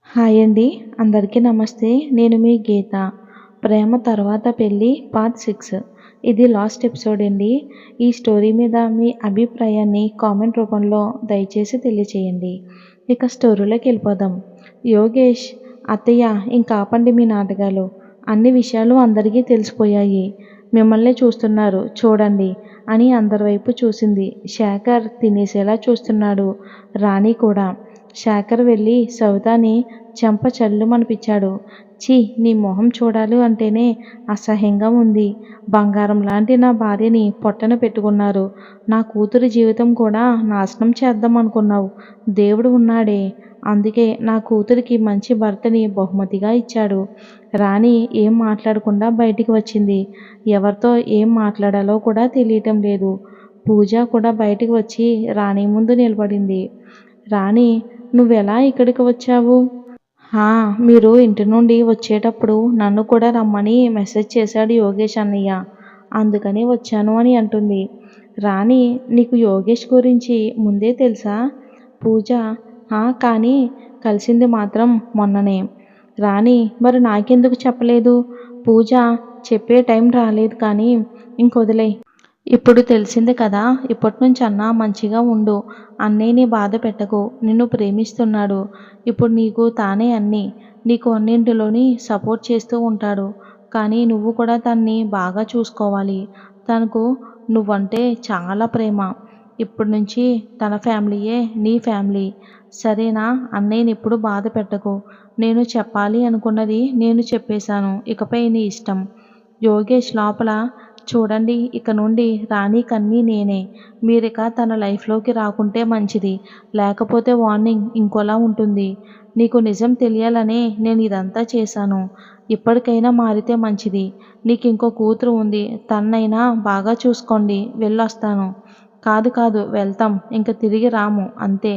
Hi అండి. అందరికీ నమస్తే. నేను మీ గీత. 'ప్రేమ తర్వాత పెళ్లి' పార్ట్ 6. ఇది లాస్ట్ ఎపిసోడ్ అండి. ఈ స్టోరీ మీద మీ అభిప్రాయాన్ని కామెంట్ రూపంలో దయచేసి తెలియచేయండి. ఇక స్టోరీలోకి వెళ్ళిపోదాం. యోగేష్, అత్తయ్య ఇంక ఆపండి మీ నాటకాలు. అన్ని విషయాలు అందరికీ తెలిసిపోయాయి. మిమ్మల్నే చూస్తున్నారు చూడండి అని అందరి వైపు చూసింది. శేఖర్ తినేసేలా చూస్తున్నాడు. రాణి కూడా. శేఖర్ వెళ్ళి సవితని చెంప చల్లుమనిపించాడు. ఛీ, నీ మొహం చూడాలి అంటేనే అసహ్యంగా ఉంది. బంగారం లాంటి నా భార్యని పొట్టన పెట్టుకున్నారు. నా కూతురి జీవితం కూడా నాశనం చేద్దాం అనుకున్నావు. దేవుడు ఉన్నాడే, అందుకే నా కూతురికి మంచి భర్తని బహుమతిగా ఇచ్చాడు. రాణి ఏం మాట్లాడకుండా బయటికి వచ్చింది. ఎవరితో ఏం మాట్లాడాలో కూడా తెలియటం లేదు. పూజ కూడా బయటికి వచ్చి రాణి ముందు నిలబడింది. రాణి, నువ్వెలా ఇక్కడికి వచ్చావు? మీరు ఇంటి నుండి వచ్చేటప్పుడు నన్ను కూడా రమ్మని మెసేజ్ చేశాడు యోగేష్ అన్నయ్య. అందుకని వచ్చాను అని అంటుంది. రాణి, నీకు యోగేష్ గురించి ముందే తెలుసా? పూజ, కానీ కలిసింది మాత్రం మొన్ననే. రాణి, మరి నాకెందుకు చెప్పలేదు? పూజ, చెప్పే టైం రాలేదు కానీ ఇంకొదిలే. ఇప్పుడు తెలిసింది కదా, ఇప్పటినుంచన్నా మంచిగా ఉండు. అన్నయ్యని బాధ పెట్టకు. నిన్ను ప్రేమిస్తున్నాడు. ఇప్పుడు నీకు తానే అన్నీ. నీకు అన్నింటిలోని సపోర్ట్ చేస్తూ ఉంటాడు. కానీ నువ్వు కూడా తన్ని బాగా చూసుకోవాలి. తనకు నువ్వంటే చాలా ప్రేమ. ఇప్పటి నుంచి తన ఫ్యామిలీయే నీ ఫ్యామిలీ. సరేనా? అన్నయ్యని ఎప్పుడు బాధ పెట్టకు. నేను చెప్పాలి అనుకున్నది నేను చెప్పేశాను. ఇకపై నీ ఇష్టం. యోగేష్ లోపల, చూడండి, ఇక నుండి రాణికన్నీ నేనే. మీరిక తన లైఫ్లోకి రాకుంటే మంచిది. లేకపోతే వార్నింగ్ ఇంకోలా ఉంటుంది. నీకు నిజం తెలియాలనే నేను ఇదంతా చేశాను. ఇప్పటికైనా మారితే మంచిది. నీకు ఇంకో కూతురు ఉంది. తన్నైనా బాగా చూసుకోండి. వెళ్ళొస్తాను. కాదు కాదు, వెళ్తాం. ఇంక తిరిగి రాము, అంతే.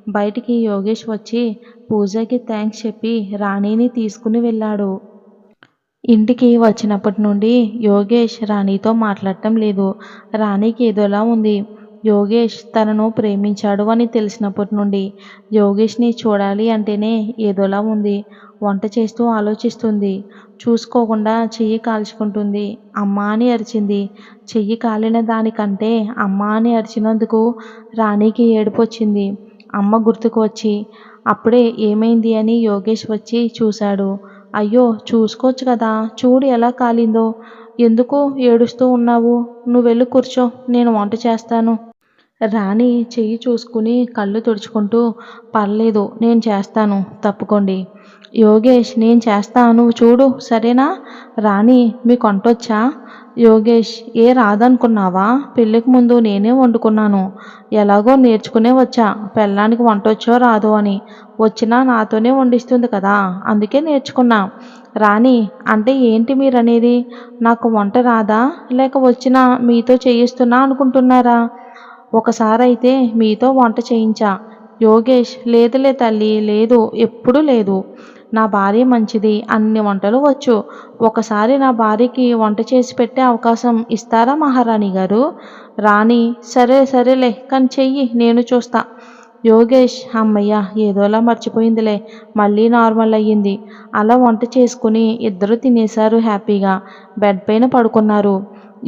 బయటికి యోగేష్ వచ్చి పూజకి థ్యాంక్స్ చెప్పి రాణిని తీసుకుని వెళ్ళాడు. ఇంటికి వచ్చినప్పటి నుండి యోగేష్ రాణితో మాట్లాడటం లేదు. రాణికి ఏదోలా ఉంది. యోగేష్ తనను ప్రేమించాడు అని తెలిసినప్పటి నుండి యోగేష్ని చూడాలి అంటేనే ఏదోలా ఉంది. వంట చేస్తూ ఆలోచిస్తుంది. చూసుకోకుండా చెయ్యి కాల్చుకుంటుంది. అమ్మా అని అరిచింది. చెయ్యి కాలిన దానికంటే అమ్మా అని అరిచినందుకు రాణికి ఏడుపొచ్చింది. అమ్మ గుర్తుకు వచ్చి. అప్పుడే ఏమైంది అని యోగేష్ వచ్చి చూశాడు. అయ్యో, చూసుకోవచ్చు కదా, చూడు ఎలా కాలిందో. ఎందుకు ఏడుస్తూ ఉన్నావు? నువ్వెళ్ళి కూర్చో, నేను వంట చేస్తాను. రాణి చెయ్యి చూసుకుని కళ్ళు తుడుచుకుంటూ, పర్లేదు, నేను చేస్తాను, తప్పుకోండి. యోగేష్, నేను చేస్తా, నువ్వు చూడు, సరేనా? రాణి, మీకు వంటొచ్చా? యోగేష్, రాదనుకున్నావా? పెళ్ళికి ముందు నేనే వండుకున్నాను. ఎలాగో నేర్చుకునే వచ్చా. పెళ్ళానికి వంటొచ్చో రాదో అని. వచ్చినా నాతోనే వండిస్తుంది కదా, అందుకే నేర్చుకున్నా. రాణి, అంటే ఏంటి మీరనేది? నాకు వంట రాదా, లేక వచ్చినా మీతో చేయిస్తున్నా అనుకుంటున్నారా? ఒకసారైతే మీతో వంట చేయించా. యోగేష్, లేదులే తల్లి, లేదు, ఎప్పుడూ లేదు. నా భార్య మంచిది, అన్ని వంటలు వచ్చు. ఒకసారి నా భార్యకి వంట చేసి పెట్టే అవకాశం ఇస్తారా మహారాణి గారు? రాణి, సరే సరేలే, కానీ చెయ్యి, నేను చూస్తా. యోగేష్, అమ్మయ్య, ఏదోలా మర్చిపోయిందిలే, మళ్ళీ నార్మల్ అయ్యింది. అలా వంట చేసుకుని ఇద్దరు తినేశారు హ్యాపీగా. బెడ్ పైన పడుకున్నారు.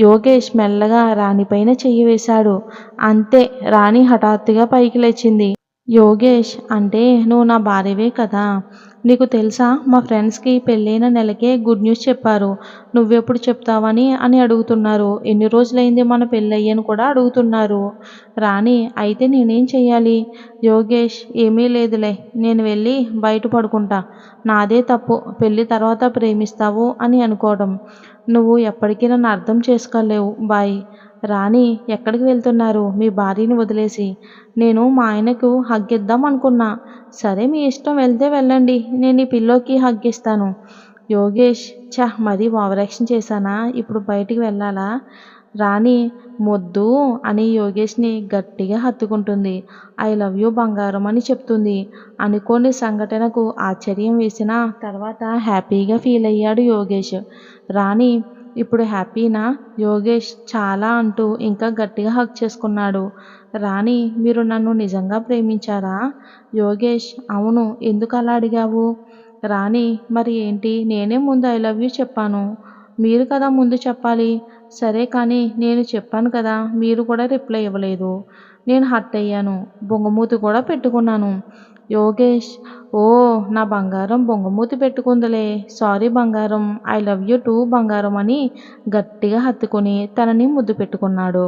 యోగేష్ మెల్లగా రాణిపైన చెయ్యి వేశాడు. అంతే, రాణి హఠాత్తుగా పైకి లేచింది. యోగేష్, అంటే నువ్వు నా భార్యవే కదా? నీకు తెలుసా, మా ఫ్రెండ్స్కి పెళ్ళైన నెలకే గుడ్ న్యూస్ చెప్పారు. నువ్వెప్పుడు చెప్తావని అని అడుగుతున్నారు. ఎన్ని రోజులైంది మన పెళ్ళయ్యని కూడా అడుగుతున్నారు. రాణి, అయితే నేనేం చెయ్యాలి? యోగేష్, ఏమీ లేదులే, నేను వెళ్ళి బయట పడుకుంటా. నాదే తప్పు, పెళ్ళి తర్వాత ప్రేమిస్తావు అని అనుకోవడం. నువ్వు ఎప్పటికీ నన్ను అర్థం చేసుకోలేవు. బాయ్. రాణి, ఎక్కడికి వెళ్తున్నారు మీ భార్యని వదిలేసి? నేను మా ఆయనకు హగ్ ఇద్దాం అనుకున్నా. సరే, మీ ఇష్టం, వెళ్తే వెళ్ళండి, నేను ఈ పిల్లోకి హగ్ ఇస్తాను. యోగేష్, మరీ ఓవరాక్షన్ చేశానా? ఇప్పుడు బయటికి వెళ్ళాలా? రాణి, మొద్దు అని యోగేష్ని గట్టిగా హత్తుకుంటుంది. ఐ లవ్ యూ బంగారం అని చెప్తుంది. అనుకోని సంఘటనకు ఆశ్చర్యం వేసిన తర్వాత హ్యాపీగా ఫీల్ అయ్యాడు యోగేష్. రాణి, ఇప్పుడు హ్యాపీనా? యోగేష్ చాలా అంటూ ఇంకా గట్టిగా హగ్ చేసుకున్నాడు. రాణి, మీరు నన్ను నిజంగా ప్రేమించారా? యోగేష్, అవును. ఎందుకు అలా అడిగావు? రాణి, మరి ఏంటి? నేనే ముందు ఐ లవ్ యూ చెప్పాను. మీరు కదా ముందు చెప్పాలి. సరే కానీ నేను చెప్పాను కదా, మీరు కూడా రిప్లై ఇవ్వలేదు. నేను హర్ట్ అయ్యాను. బొంగమూతి కూడా పెట్టుకున్నాను. యోగేష్, ఓ నా బంగారం బొంగమూతి పెట్టుకుందిలే. సారీ బంగారం. ఐ లవ్ యూ టూ బంగారం అని గట్టిగా హత్తుకుని తనని ముద్దు పెట్టుకున్నాడు.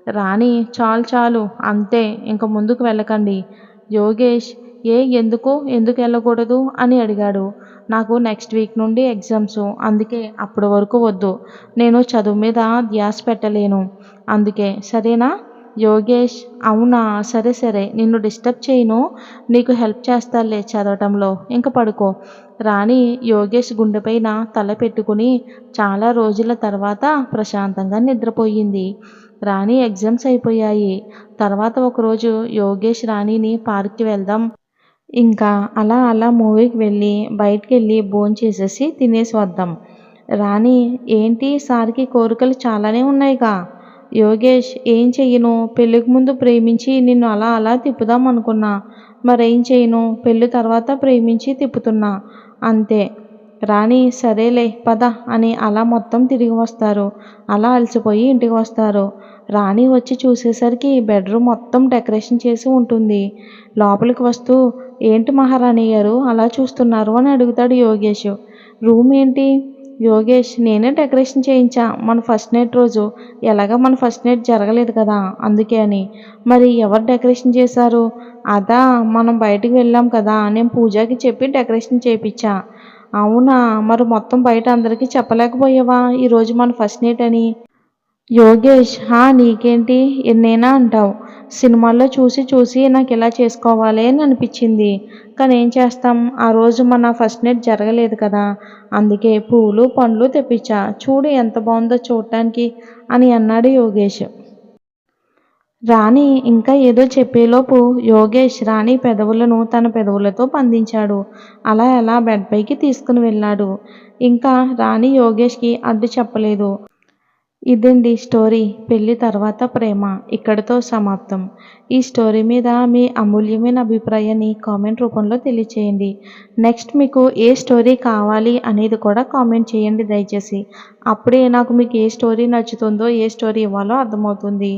రాణి, చాలు చాలు అంతే, ఇంక ముందుకు వెళ్ళకండి. యోగేష్, ఎందుకు వెళ్ళకూడదు అని అడిగాడు. నాకు నెక్స్ట్ వీక్ నుండి ఎగ్జామ్స్, అందుకే అప్పటి వరకు వద్దు. నేను చదువు మీద ధ్యాస పెట్టలేను. అందుకే, సరేనా? యోగేష్, అవునా, సరే సరే, నిన్ను డిస్టర్బ్ చేయను. నీకు హెల్ప్ చేస్తాలే చదవటంలో. ఇంక పడుకో. రాణి యోగేష్ గుండెపైన తల పెట్టుకుని చాలా రోజుల తర్వాత ప్రశాంతంగా నిద్రపోయింది. రాణి ఎగ్జామ్స్ అయిపోయాయి. తర్వాత ఒకరోజు యోగేష్ రాణిని పార్క్కి వెళ్దాం, ఇంకా అలా అలా మూవీకి వెళ్ళి బయటికెళ్ళి భోంచేసేసి తినేసి వద్దాం. రాణి, ఏంటి సార్కి కోరికలు చాలానే ఉన్నాయిగా. యోగేష్, ఏం చెయ్యను, పెళ్ళికి ముందు ప్రేమించి నిన్ను అలా అలా తిప్పుదాం అనుకున్నా. మరేం చేయను, పెళ్ళి తర్వాత ప్రేమించి తిప్పుతున్నా. అంతే. రాణి, సరేలే పద అని అలా మొత్తం తిరిగి వస్తారు. అలా అలసిపోయి ఇంటికి వస్తారు. రాణి వచ్చి చూసేసరికి బెడ్రూమ్ మొత్తం డెకరేషన్ చేసి ఉంటుంది. లోపలికి వస్తూ, ఏంటి మహారాణి గారు అలా చూస్తున్నారు అని అడుగుతాడు యోగేష్. రూమ్ ఏంటి? యోగేష్, నేనే డెకరేషన్ చేయించా మన ఫస్ట్ నైట్ రోజు. ఎలాగా మన ఫస్ట్ నైట్ జరగలేదు కదా, అందుకే అని. మరి ఎవరు డెకరేషన్ చేశారు? అదా, మనం బయటికి వెళ్ళాం కదా, నేను పూజకి చెప్పి డెకరేషన్ చేయించా. అవునా, మరి మొత్తం బయట అందరికీ చెప్పలేకపోయావా ఈరోజు మన ఫస్ట్ నైట్ అని? యోగేష్, నీకేంటి, ఎన్నైనా అంటావు. సినిమాల్లో చూసి చూసి నాకు ఇలా చేసుకోవాలి అని అనిపించింది. కానీ ఏం చేస్తాం, ఆ రోజు మన ఫస్ట్ నైట్ జరగలేదు కదా, అందుకే పూలు పండ్లు తెప్పించా. చూడు ఎంత బాగుందో చూడటానికి అని అన్నాడు యోగేష్. రాణి ఇంకా ఏదో చెప్పేలోపు యోగేష్ రాణి పెదవులను తన పెదవులతో బంధించాడు. అలా అలా బెడ్ పైకి తీసుకుని వెళ్ళాడు. ఇంకా రాణి యోగేష్కి అడ్డు చెప్పలేదు. ఇదండి స్టోరీ. పెళ్ళి తర్వాత ప్రేమ ఇక్కడితో సమాప్తం. ఈ స్టోరీ మీద మీ అమూల్యమైన అభిప్రాయాన్ని కామెంట్ రూపంలో తెలియచేయండి. నెక్స్ట్ మీకు ఏ స్టోరీ కావాలి అనేది కూడా కామెంట్ చేయండి దయచేసి. అప్పుడే నాకు మీకు ఏ స్టోరీ నచ్చుతుందో, ఏ స్టోరీ ఇవ్వాలో అర్థమవుతుంది.